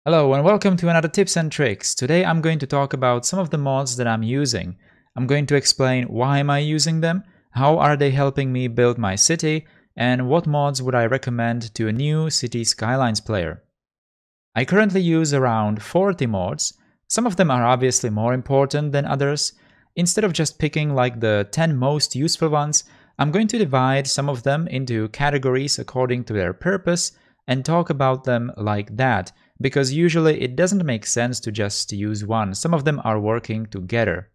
Hello and welcome to another tips and tricks. Today I'm going to talk about some of the mods that I'm using. I'm going to explain why am I using them, how are they helping me build my city, and what mods would I recommend to a new City Skylines player. I currently use around 40 mods. Some of them are obviously more important than others. Instead of just picking like the 10 most useful ones, I'm going to divide some of them into categories according to their purpose and talk about them like that, because usually it doesn't make sense to just use one. Some of them are working together.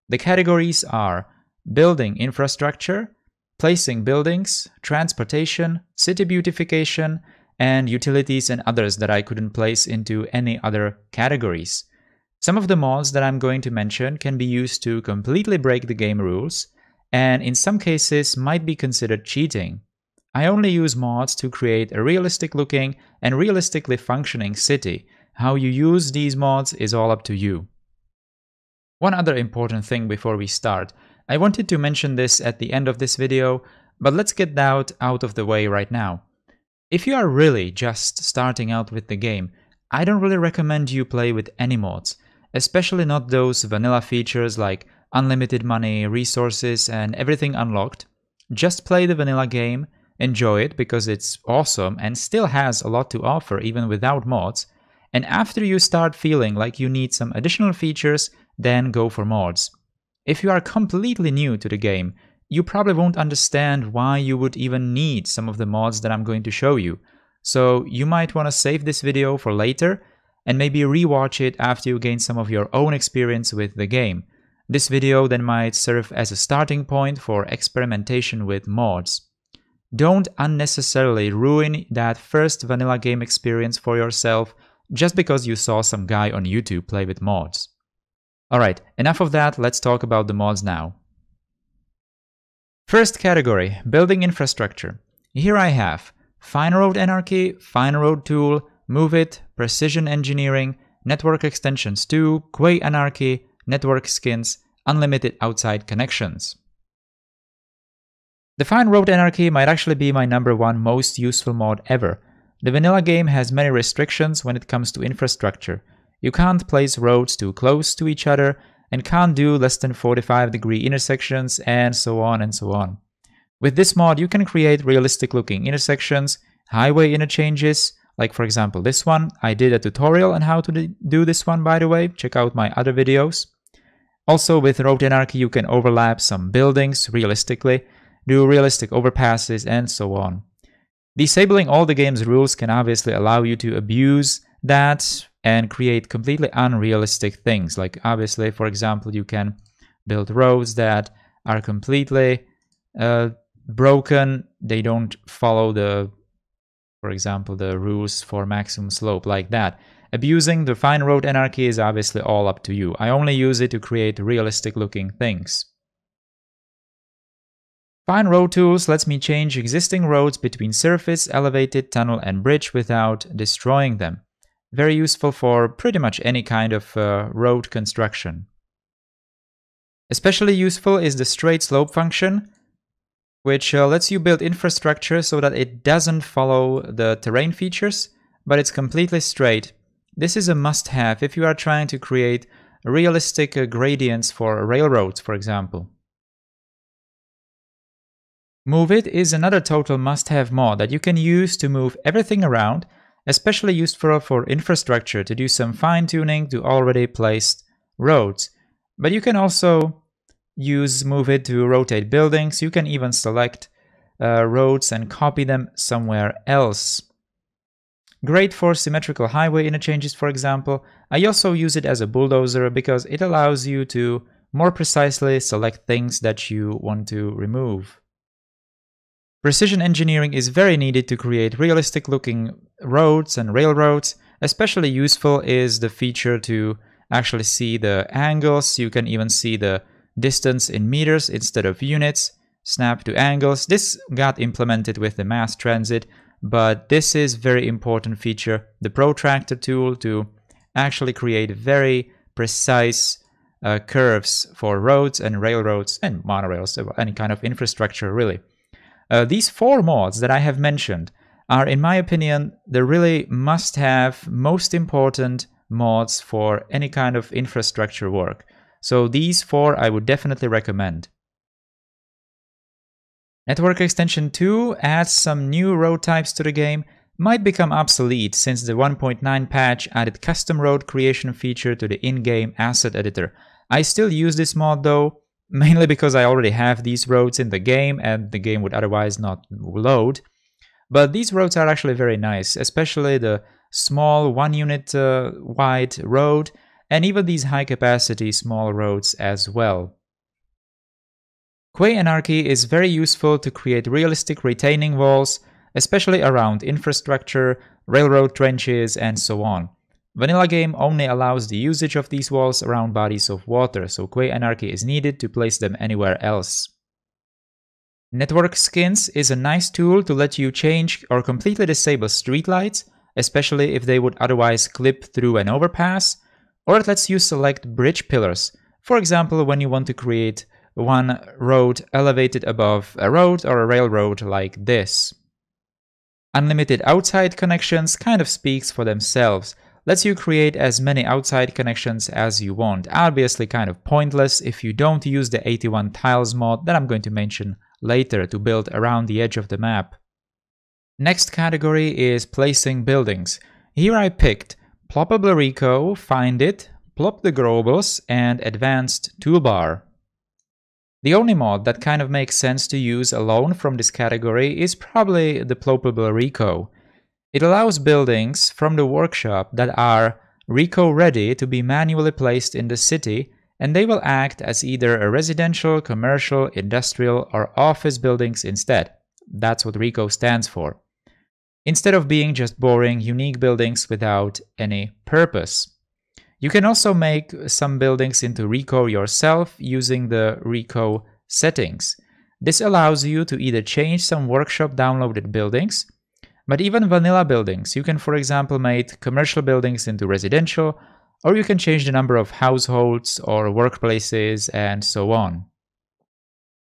The categories are building infrastructure, placing buildings, transportation, city beautification, and utilities and others that I couldn't place into any other categories. Some of the mods that I'm going to mention can be used to completely break the game rules, and in some cases might be considered cheating. I only use mods to create a realistic looking and realistically functioning city. How you use these mods is all up to you. One other important thing before we start. I wanted to mention this at the end of this video, but let's get that out of the way right now. If you are really just starting out with the game, I don't really recommend you play with any mods, especially not those vanilla features like unlimited money, resources, and everything unlocked. Just play the vanilla game, enjoy it because it's awesome and still has a lot to offer even without mods, and after you start feeling like you need some additional features, then go for mods. If you are completely new to the game, you probably won't understand why you would even need some of the mods that I'm going to show you, so you might want to save this video for later and maybe rewatch it after you gain some of your own experience with the game. This video then might serve as a starting point for experimentation with mods. Don't unnecessarily ruin that first vanilla game experience for yourself just because you saw some guy on YouTube play with mods. Alright, enough of that, let's talk about the mods now. First category, building infrastructure. Here I have Fine Road Anarchy, Fine Road Tool, Move It, Precision Engineering, Network Extensions 2, Quay Anarchy, Network Skins, Unlimited Outside Connections. The Fine Road Anarchy might actually be my #1 most useful mod ever. The vanilla game has many restrictions when it comes to infrastructure. You can't place roads too close to each other and can't do less than 45-degree intersections and so on and so on. With this mod you can create realistic looking intersections, highway interchanges, like for example this one. I did a tutorial on how to do this one, by the way, check out my other videos. Also with Road Anarchy you can overlap some buildings realistically, do realistic overpasses, and so on. Disabling all the game's rules can obviously allow you to abuse that and create completely unrealistic things. Like obviously, for example, you can build roads that are completely broken. They don't follow for example, the rules for maximum slope like that. Abusing the Fine Road Anarchy is obviously all up to you. I only use it to create realistic looking things. Fine Road Tools lets me change existing roads between surface, elevated, tunnel, and bridge without destroying them. Very useful for pretty much any kind of road construction. Especially useful is the straight slope function, which lets you build infrastructure so that it doesn't follow the terrain features, but it's completely straight. This is a must-have if you are trying to create realistic gradients for railroads, for example. Move It is another total must-have mod that you can use to move everything around, especially useful for infrastructure to do some fine-tuning to already placed roads. But you can also use Move It to rotate buildings. You can even select roads and copy them somewhere else. Great for symmetrical highway interchanges, for example. I also use it as a bulldozer because it allows you to more precisely select things that you want to remove. Precision engineering is very needed to create realistic looking roads and railroads. Especially useful is the feature to actually see the angles. You can even see the distance in meters instead of units. Snap to angles. This got implemented with the mass transit, but this is very important feature, the protractor tool, to actually create very precise curves for roads and railroads and monorails, any kind of infrastructure really. These 4 mods that I have mentioned are, in my opinion, the really must-have, most important mods for any kind of infrastructure work. So these 4 I would definitely recommend. Network Extension 2 adds some new road types to the game, might become obsolete since the 1.9 patch added custom road creation feature to the in-game asset editor. I still use this mod though, mainly because I already have these roads in the game and the game would otherwise not load. But these roads are actually very nice, especially the small 1 unit wide road and even these high capacity small roads as well. Quay Anarchy is very useful to create realistic retaining walls, especially around infrastructure, railroad trenches, and so on. Vanilla game only allows the usage of these walls around bodies of water, so Quay Anarchy is needed to place them anywhere else. Network Skins is a nice tool to let you change or completely disable streetlights, especially if they would otherwise clip through an overpass, or it lets you select bridge pillars, for example when you want to create one road elevated above a road or a railroad like this. Unlimited outside connections kind of speaks for themselves, lets you create as many outside connections as you want, obviously kind of pointless if you don't use the 81 tiles mod that I'm going to mention later to build around the edge of the map. Next category is placing buildings. Here I picked Ploppable Reco, Find It, Plop the Grobels, and Advanced Toolbar. The only mod that kind of makes sense to use alone from this category is probably the Ploppable Reco. It allows buildings from the workshop that are Reco ready to be manually placed in the city, and they will act as either a residential, commercial, industrial, or office buildings instead. That's what Reco stands for. Instead of being just boring, unique buildings without any purpose. You can also make some buildings into Reco yourself using the Reco settings. This allows you to either change some workshop downloaded buildings, but even vanilla buildings. You can, for example, make commercial buildings into residential, or you can change the number of households or workplaces and so on.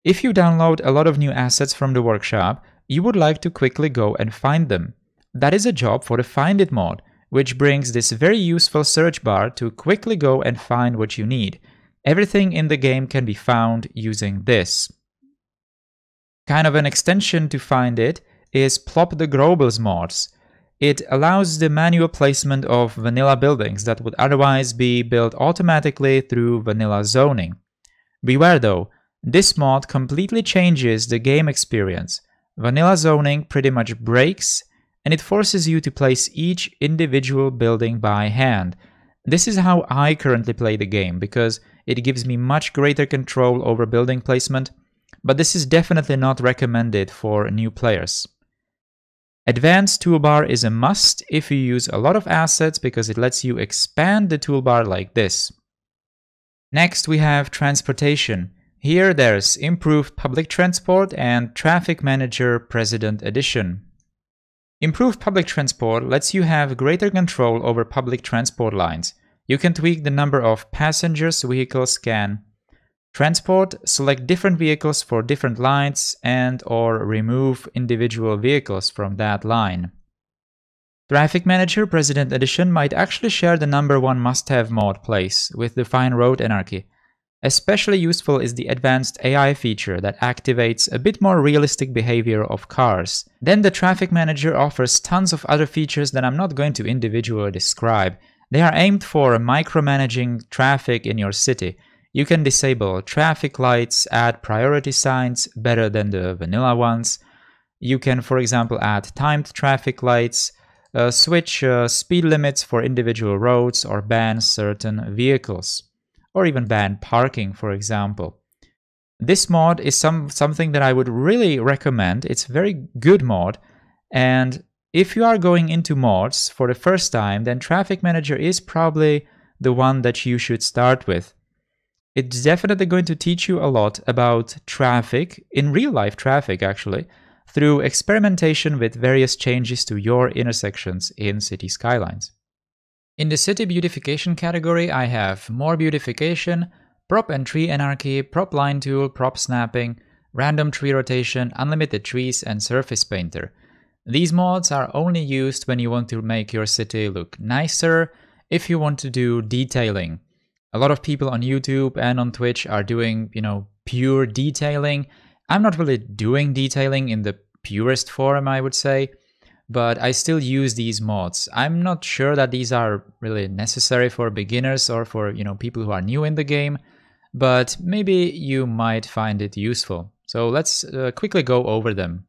If you download a lot of new assets from the workshop, you would like to quickly go and find them. That is a job for the Find It mod, which brings this very useful search bar to quickly go and find what you need. Everything in the game can be found using this. Kind of an extension to Find It is Plop the Grobels mods. It allows the manual placement of vanilla buildings that would otherwise be built automatically through vanilla zoning. Beware though, this mod completely changes the game experience. Vanilla zoning pretty much breaks, and it forces you to place each individual building by hand. This is how I currently play the game, because it gives me much greater control over building placement, but this is definitely not recommended for new players. Advanced Toolbar is a must if you use a lot of assets because it lets you expand the toolbar like this. Next we have Transportation. Here there's Improved Public Transport and Traffic Manager President Edition. Improved Public Transport lets you have greater control over public transport lines. You can tweak the number of passengers vehicles can transport, select different vehicles for different lines, and or remove individual vehicles from that line. Traffic Manager President Edition might actually share the #1 must-have mod place with Define Road Anarchy. Especially useful is the advanced AI feature that activates a bit more realistic behavior of cars. Then the Traffic Manager offers tons of other features that I'm not going to individually describe. They are aimed for micromanaging traffic in your city. You can disable traffic lights, add priority signs better than the vanilla ones. You can, for example, add timed traffic lights, switch speed limits for individual roads, or ban certain vehicles. Or even ban parking, for example. This mod is something that I would really recommend. It's a very good mod, and if you are going into mods for the first time, then Traffic Manager is probably the one that you should start with. It's definitely going to teach you a lot about traffic, in real life traffic actually, through experimentation with various changes to your intersections in City Skylines. In the City Beautification category, I have More Beautification, Prop and Tree Anarchy, Prop Line Tool, Prop Snapping, Random Tree Rotation, Unlimited Trees, and Surface Painter. These mods are only used when you want to make your city look nicer, if you want to do detailing. A lot of people on YouTube and on Twitch are doing, pure detailing. I'm not really doing detailing in the purest form, I would say, but I still use these mods. I'm not sure that these are really necessary for beginners or for, people who are new in the game, but maybe you might find it useful. So let's quickly go over them.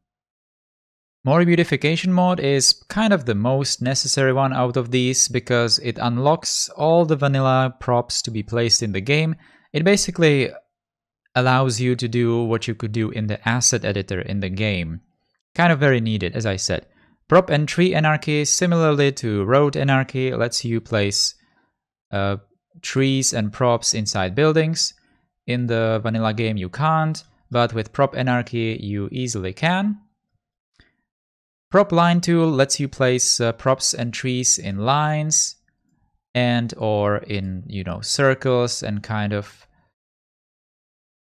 More Beautification mod is kind of the most necessary one out of these because it unlocks all the vanilla props to be placed in the game. It basically allows you to do what you could do in the asset editor in the game. Kind of very needed, as I said. Prop and tree anarchy, similarly to road anarchy, lets you place trees and props inside buildings. In the vanilla game you can't, but with prop anarchy you easily can. Prop line tool lets you place props and trees in lines and or in, circles and kind of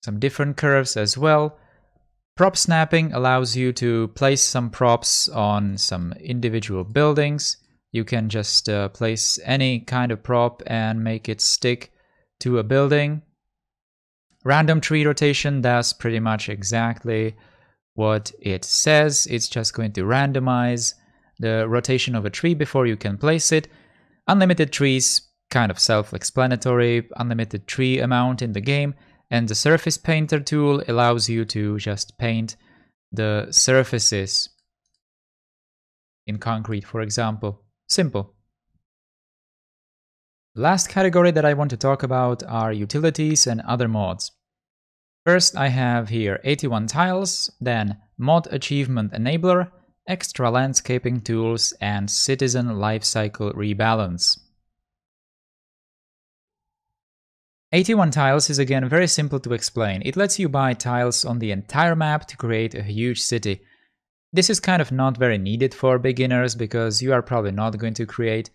some different curves as well. Prop snapping allows you to place some props on some individual buildings. You can just place any kind of prop and make it stick to a building. Random tree rotation does pretty much exactly what it says. It's just going to randomize the rotation of a tree before you can place it. Unlimited trees, kind of self-explanatory, unlimited tree amount in the game. And the surface painter tool allows you to just paint the surfaces in concrete, for example. Simple. The last category that I want to talk about are utilities and other mods. First, I have here 81 tiles, then mod achievement enabler, extra landscaping tools, and citizen lifecycle rebalance. 81 tiles is again very simple to explain. It lets you buy tiles on the entire map to create a huge city. This is kind of not very needed for beginners because you are probably not going to create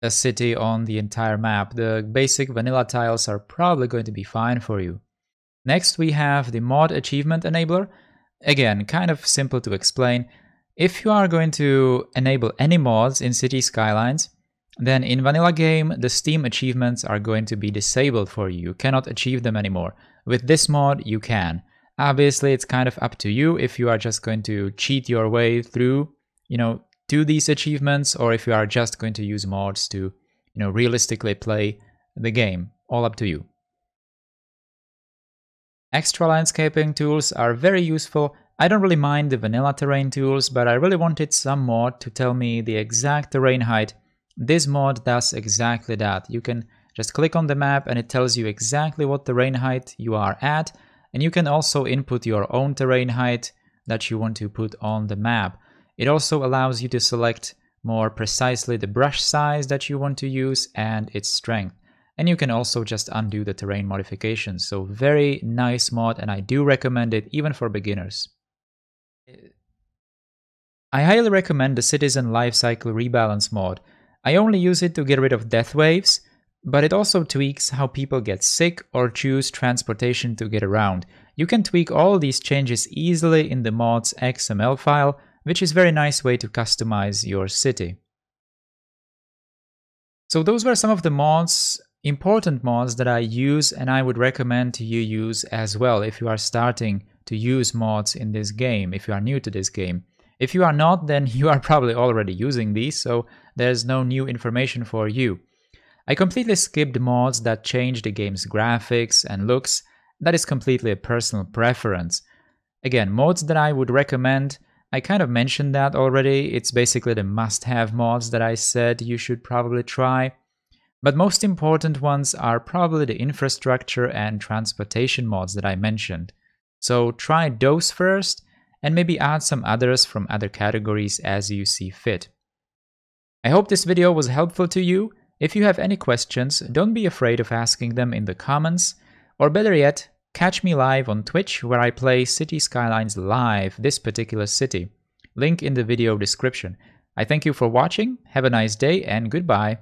a city on the entire map. The basic vanilla tiles are probably going to be fine for you. Next, we have the mod achievement enabler. Again, kind of simple to explain. If you are going to enable any mods in City Skylines, then in vanilla game, the Steam achievements are going to be disabled for you. You cannot achieve them anymore. With this mod, you can. Obviously, it's kind of up to you if you are just going to cheat your way through, to these achievements, or if you are just going to use mods to, realistically play the game. All up to you. Extra landscaping tools are very useful. I don't really mind the vanilla terrain tools, but I really wanted some mod to tell me the exact terrain height. This mod does exactly that. You can just click on the map and it tells you exactly what terrain height you are at, and you can also input your own terrain height that you want to put on the map. It also allows you to select more precisely the brush size that you want to use and its strength. And you can also just undo the terrain modifications. So very nice mod, and I do recommend it even for beginners. I highly recommend the Citizen Lifecycle Rebalance mod. I only use it to get rid of death waves, but it also tweaks how people get sick or choose transportation to get around. You can tweak all these changes easily in the mod's XML file, which is a very nice way to customize your city. So those were some of the mods, important mods that I use, and I would recommend you use as well if you are starting to use mods in this game, if you are new to this game. If you are not, then you are probably already using these, so there's no new information for you. I completely skipped mods that change the game's graphics and looks. That is completely a personal preference. Again, mods that I would recommend, I kind of mentioned that already. It's basically the must-have mods that I said you should probably try. But most important ones are probably the infrastructure and transportation mods that I mentioned. So try those first, and maybe add some others from other categories as you see fit. I hope this video was helpful to you. If you have any questions, don't be afraid of asking them in the comments, or better yet, catch me live on Twitch where I play City Skylines live, this particular city. Link in the video description. I thank you for watching, have a nice day, and goodbye.